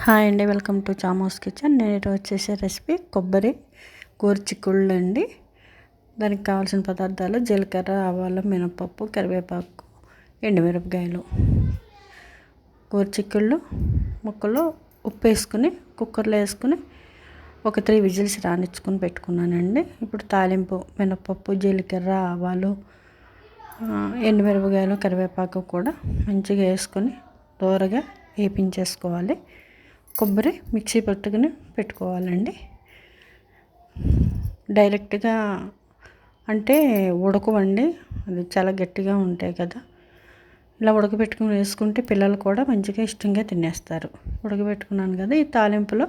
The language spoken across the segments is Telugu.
హాయ్ అండి, వెల్కమ్ టు చామోస్ కిచెన్. నేను ఈరోజు చేసే రెసిపీ కొబ్బరి గోరుచిక్కుళ్ళు అండి. దానికి కావాల్సిన పదార్థాలు జీలకర్ర, ఆవాలు, మినపప్పు, కరివేపాకు, ఎండుమిరపకాయలు. గోరుచిక్కుళ్ళు ముక్కలు ఉప్పు వేసుకుని కుక్కర్లో వేసుకుని ఒక 3 విజిల్స్ రానిచ్చుకొని పెట్టుకున్నానండి. ఇప్పుడు తాలింపు మినపప్పు, జీలకర్ర, ఆవాలు, ఎండుమిరపకాయలు, కరివేపాకు కూడా మంచిగా వేసుకొని దోరగా వేపించేసుకోవాలి. కొబ్బరి మిక్సీ పట్టుకుని పెట్టుకోవాలండి. డైరెక్ట్గా అంటే ఉడకవండి, అది చాలా గట్టిగా ఉంటాయి కదా. ఇలా ఉడకబెట్టుకుని వేసుకుంటే పిల్లలు కూడా మంచిగా ఇష్టంగా తినేస్తారు. ఉడకబెట్టుకున్నాను కదా, ఈ తాలింపులో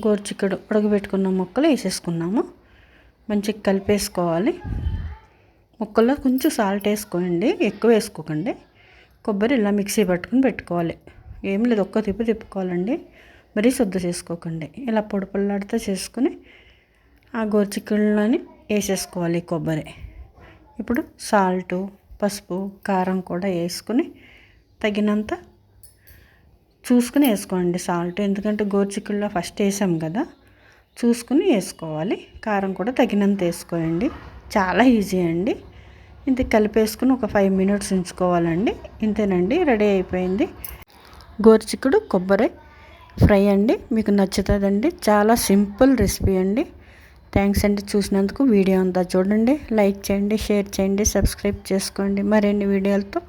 గోరుచిక్కుడు ఉడకబెట్టుకున్న ముక్కలు వేసేసుకున్నాము. మంచిగా కలిపేసుకోవాలి. ముక్కల్లో కొంచెం సాల్ట్ వేసుకోండి, ఎక్కువ వేసుకోకండి. కొబ్బరి ఇలా మిక్సీ పట్టుకుని పెట్టుకోవాలి. ఏం లేదు, ఒక్క తిప్పుకోవాలండి, మరీ శుద్ధ చేసుకోకండి. ఇలా పొడి పొల్లాడితో చేసుకుని ఆ గోరుచిక్కుళ్ళని వేసేసుకోవాలి కొబ్బరి. ఇప్పుడు సాల్టు, పసుపు, కారం కూడా వేసుకుని తగినంత చూసుకుని వేసుకోండి సాల్ట్. ఎందుకంటే గోరుచిక్కుళ్ళలో ఫస్ట్ వేసాం కదా, చూసుకుని వేసుకోవాలి. కారం కూడా తగినంత వేసుకోండి. చాలా ఈజీ అండి. ఇంత కలిపేసుకుని ఒక 5 మినిట్స్ ఉంచుకోవాలండి. ఇంతేనండి, రెడీ అయిపోయింది గోరుచిక్కుడు కొబ్బరి ఫ్రై అండి. మీకు నచ్చుతుందండి. చాలా సింపుల్ రెసిపీ అండి. థ్యాంక్స్ అండి చూసినందుకు. వీడియో అంతా చూడండి, లైక్ చేయండి, షేర్ చేయండి, సబ్స్క్రైబ్ చేసుకోండి. మరిన్ని వీడియోలతో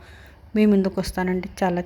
మీ ముందుకు వస్తానండి. చాలా